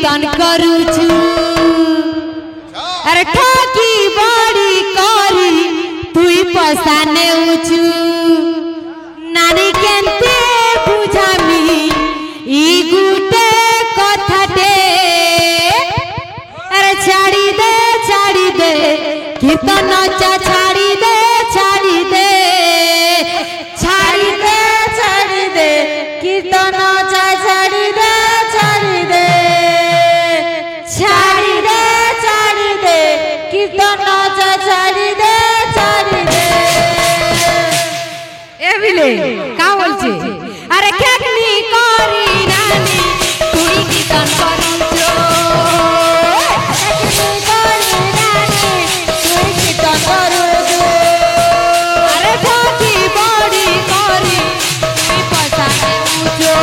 कीर्तन करूछु अरे ठाकी बड़ी करी तुई पसाने उछु नारी केंते बुझामी ई गुटे कथाटे अरे छाड़ी दे कीर्तन छाड़ी दे कीर्तन छाड़ी दे कीर्तन छाड़ी दे ए बिले का बोलछे अरे केकनी करी नानी तुई कीर्तन करूछो अरे ठाकी बड़ी करी तुई पसाने उछो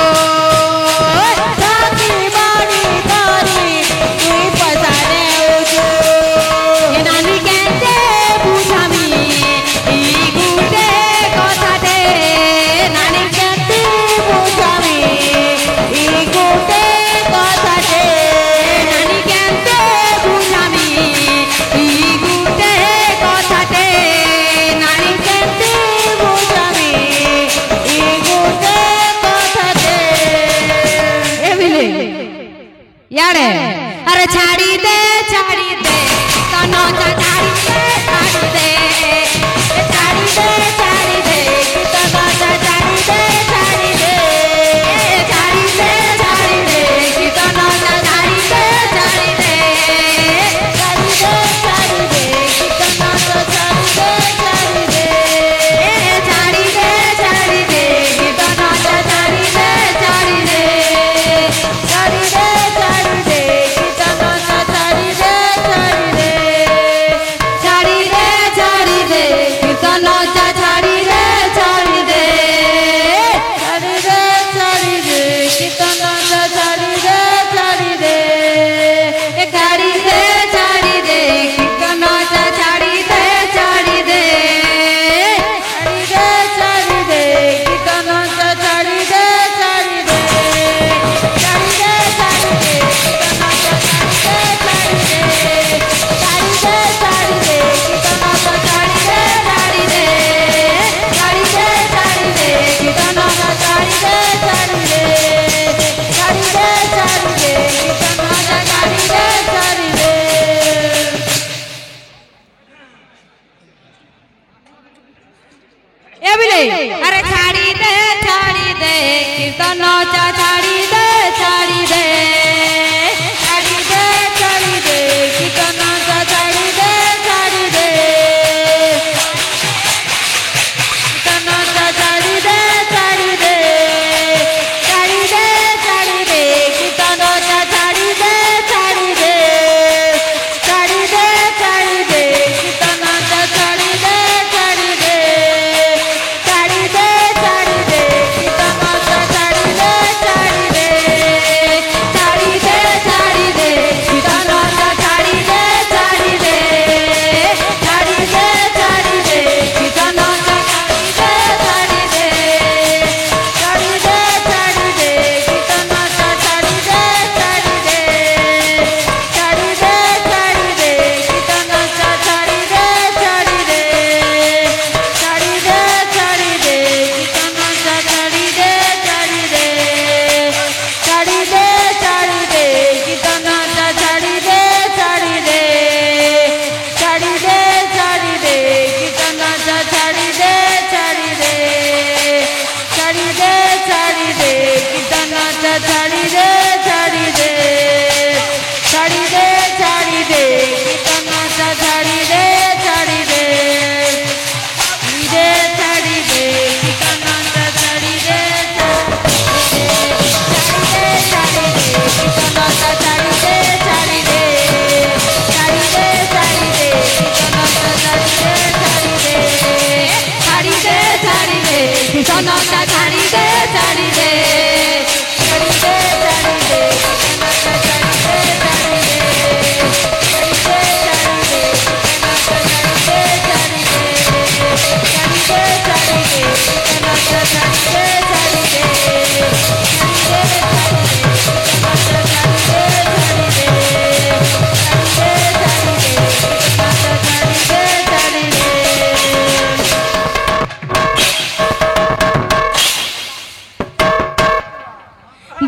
ठाकी बड़ी करी तुई पसाने उछो ए नानी केंते बुझामी ई गुटे कथाटे नानी केंते बुझामी ई गुटे कथाटे नानी केंते बुझामी ई गुटे कथाटे नानी केंते बुझामी ई गुटे कथाटे ए बिले यारे अरे छाड़ी दे तनो छाड़ी दे तनो छाड़ी दे तनो छाड़ी दे तनो छाड़ी दे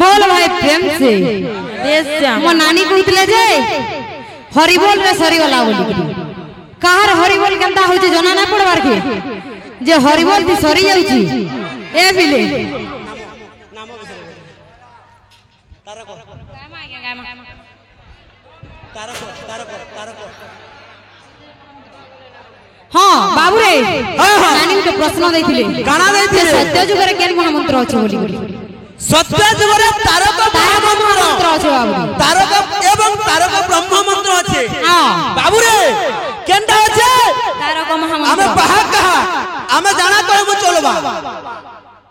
बोल भाई प्रेम से मो नानी कहते जे हरिबोल रे सरीगला बोली कहार हरिबोल केनता होचे जना ना पड़वार के जे हरिबोल थी सरी जाउची ए बिले हाँ बाबू रे नानी के प्रश्न देथिले गाना देथिले सत्य जुगरे केन महामंत्र अछि बोली सत्य जुगरे तारक महामंत्र अछि बाबू तारक एवं तारक ब्रह्म मंत्र अछि हां बाबू रे केनटा अछि तारक महामंत्र हमें बाहा कहा हमें जाना कहबो चलबा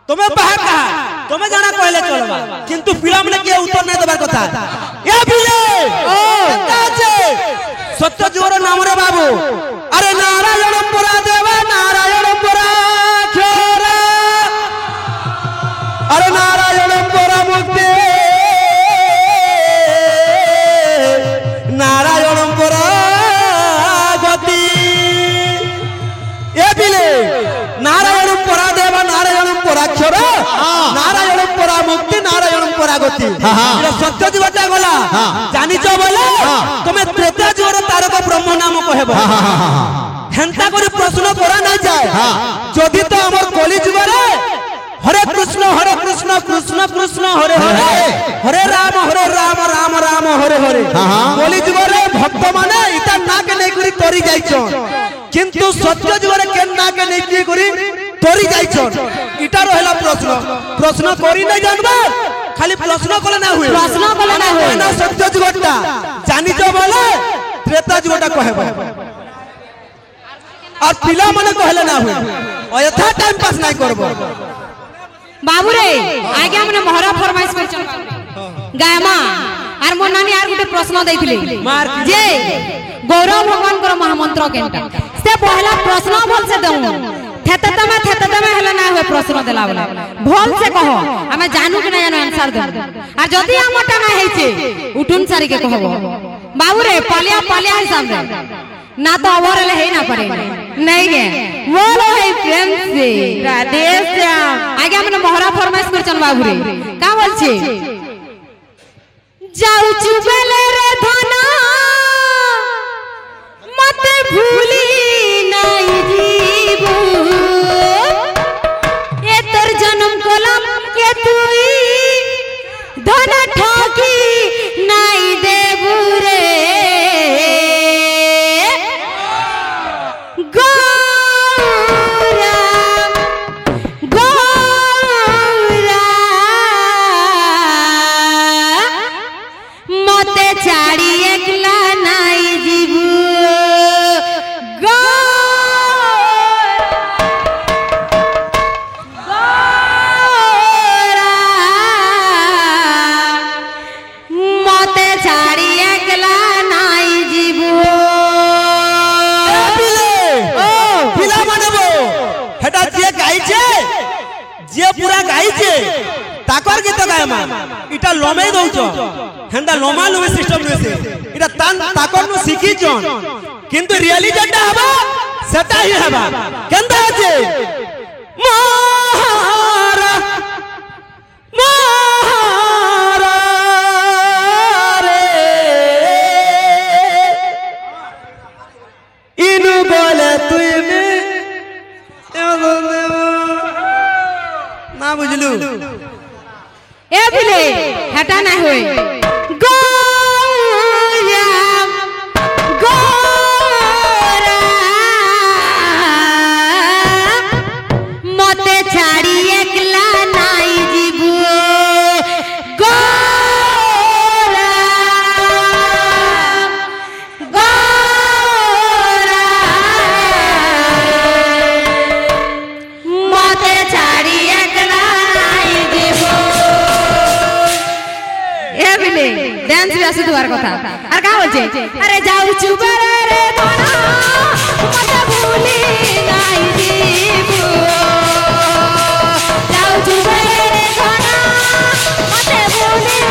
तुम्हें बाहा कहा तुम्हें जाना कहले चलबा किंतु पिला माने के उत्तर नै देबार कथा ए बिले केनटा अछि सत्य जुगरे नाम रे बाबू अरे नारायण पुरा देवा नारायण पुरा छोरा अरे नारायण पुरा मुक्ति नारायण पुरा गति ए बिले नारायण पुरा देवा नारायण पुरा छोरा नारायण पुरा मुक्ति नारायण पुरा गति ये सत्य जुगटा गला जानि छ बोले तुमे त्रेता जुगर तारक ब्रह्म नाम कहबो हेंता करी प्रश्न करा नहीं जाए जदि तो हमर कली जुगरे हरे कृष्ण कृष्ण कृष्ण हरे हरे हरे राम राम राम हरे हरे कली जुगरे भक्त माने इता ना के नहीं करी तोरी जाइछन किंतु सत्य जुगरे के ना के नहीं करी तोरी जाइछन इटा रहला प्रश्न करी नहीं जानबा खाली प्रश्न कले ना हुए ना सत्य जुगटा जानि जो बोले त्रेता जुगटा कहबो और पिला माने कहले ना हुए अयथा टाइम पास नहीं करबो बाबू रे आगे हमने मोहरा फरमाइश कर गायमा आर मो नानी आर गुटे प्रश्न दैथिले जे गौरव भगवान कर महामंत्र केनटा से पहला प्रश्न भल से दऊ थेते तमे हला ना हुए प्रश्न देला बोला भल से कहो हमें जानू कि ना जानू आंसर दे और जदी हमटा ना हेचे उठुन सारी के कहबो बाबू रे पालिया हिसाब दे ना तो अवर ले है ना पड़े नहीं गे बोलो है प्रेम से राधे श्याम आगे हमने मोहरा फरमाइश करछन बाबू रे का बोल छे जाऊ चुबेले रे धना मते भूली नहीं जीबू ए तर जन्म कोलम के तुई धन ठगी नहीं देबू रे जे पूरा गाइছে ताकर गीत गायमा इटा लोमे दउचो हेंदा लोमा लोमे सिस्टम नसे इटा तान ताकर नु सिखी छन किंतु रियली जटा हबा सेटा ही हबा केंदा আছে महारा महारा रे इनु बोले तुई में ना बुझलू ए बिले हटा ना होय गोया गोरा मते छाड़ी एकला नाई जीबू गोरा गोरा मते छाड़ी डांस भी आसे दुआर कथा আর का बोल छे अरे जाऊ चुबरे रे धना मते भूली नहीं जीबू जाऊ चुबरे रे धना मते भूली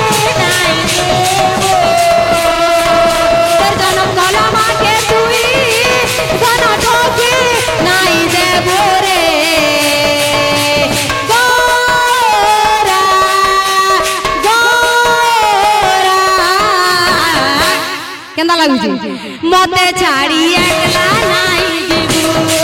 नहीं जीबू तर जन्म कलमा के तुई धन ठोकी नहीं देबो रे गोरा ଲାଗୁଛି ମତେ ଛାଡ଼ି ଏକଲା ନାଇଁ ଯିବୁ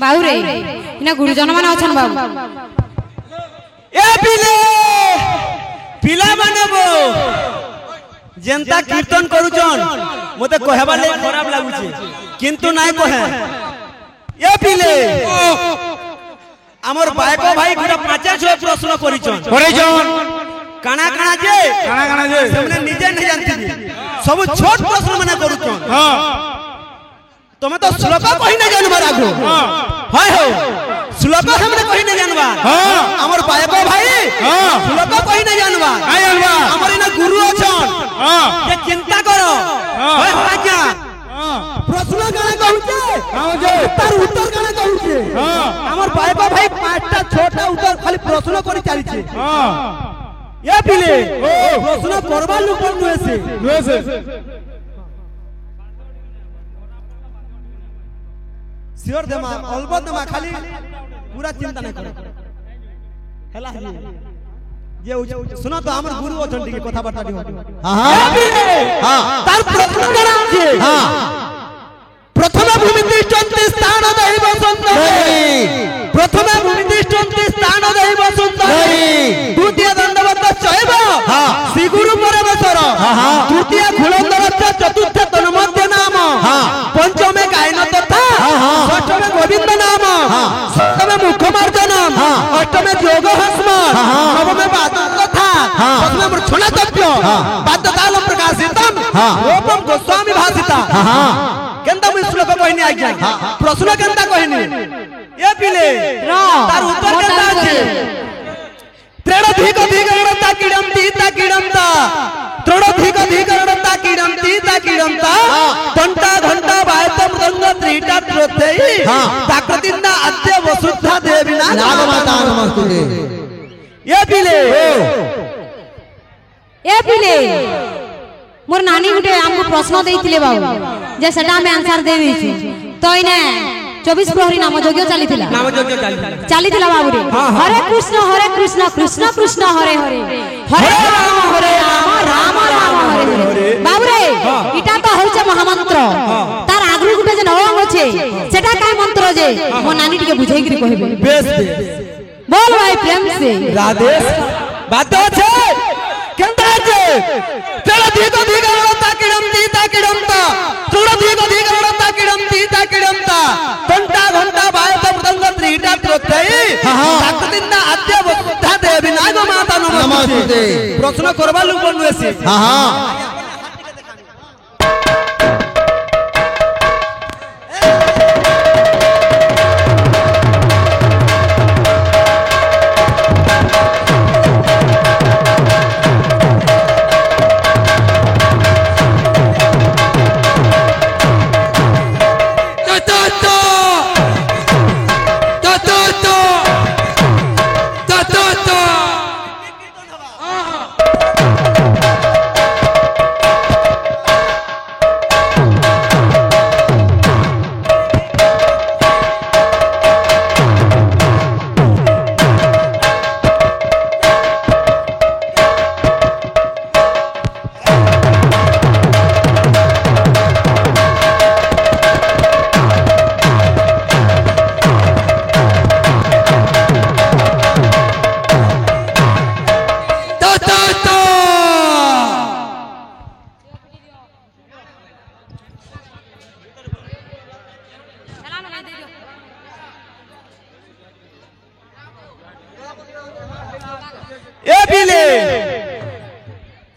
बाबू रे इना गुरुजन माने अछन बाबू ए पिले पिला माने बो जेंता कीर्तन करूचन मते कहबा ले खराब लागुची किंतु नाय कहे ए पिले हमर बायको भाई गुरा 500 प्रश्न करिचन काना काना जे हमने निजे नहीं जानती सब छोट प्रश्न माने करूचन हां तुम्हें तो श्लोक कहि न जानबा राघो हाय हो श्लोक हमने कहि न जानबा हां हमर बायको भाई हां श्लोक कहि न जानबा काय जानबा हमर इना गुरु अछन हां जे चिंता करो हाय कहूचे तार उत्तर काना कहूचे हमर बाइको भाई पांचटा छोटा उत्तर खाली प्रश्न करी चलीछे ये पिले प्रश्न करबा लोक नुएसे सियोर देमा अलबत देमा खाली पूरा चिंता नहीं करे हला ये सुना तो हमर गुरु अछन टिके कथा बार्ता दिहो हां तार प्रश्न करा छे हां प्रथम भूमि तिष्ठन्ति स्थान दैव सुंदरी प्रथम भूमि तिष्ठन्ति स्थान दैव सुंदरी द्वितीय दंडवत चैव हां श्री गुरु परमेश्वर हां तृतीय घुलंदर चतुर्थ तन्मध्य नाम हां पंचमे गायन तथा षष्ठमे गोविंद नाम सप्तमे मुखमार्ग नाम अष्टमे जोग हस्म नवमे बादल तथा दशमे मूर्छना तत्व बादताल प्रकाशितम रूपम गोस्वामी भासिता केंता मुई श्लोक कहनी आज्ञा प्रश्न केंता कहनी ए पिले तार उत्तर केंता अछि त्रेणधिक धिकरणता किडमता त्रेणधिक धिकरणता घंटा घंटा वायत मृदंग त्रिटा त्रोथेई ताकृतिना अद्य वसुधा देविना नागमाता नमस्ते ए पिले मोर नानी गुटे हमको प्रश्न देइथिले बाबू जे सेटा में आंसर दे देछि तो इने 24 प्रहरी नाम यज्ञ चलीथिला बाबू रे हरे कृष्ण कृष्ण कृष्ण हरे हरे हरे राम राम राम हरे हरे बाबू रे इटा तो होचे महामंत्र तार आगु गुटे जे नवंग छे सेटा काय मंत्र जे मो नानी टिके बुझाई करी कहबे बेस बोल भाई प्रेम से राधे बात छे केंता छे तेरा धीको धीकरणता किडमता तुरा धीको धीकरणता किडमता घंटा घंटा वायत मृदंग त्रिटा त्रोथेई ताकतिना अद्य वसुधा देवी नागमाता नमस्ते प्रश्न करबा लोक नुएसी हां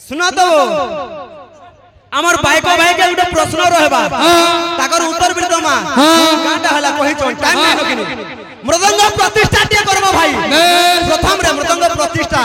सुना तो आमर बाइको भाई के गुटे प्रश्न रहबा ताकर उत्तर भी दमा गांडा हला कहि चोन टाइम नै होकिनी मृदंग प्रतिष्ठा टे करबो भाई प्रथम रे मृदंग प्रतिष्ठा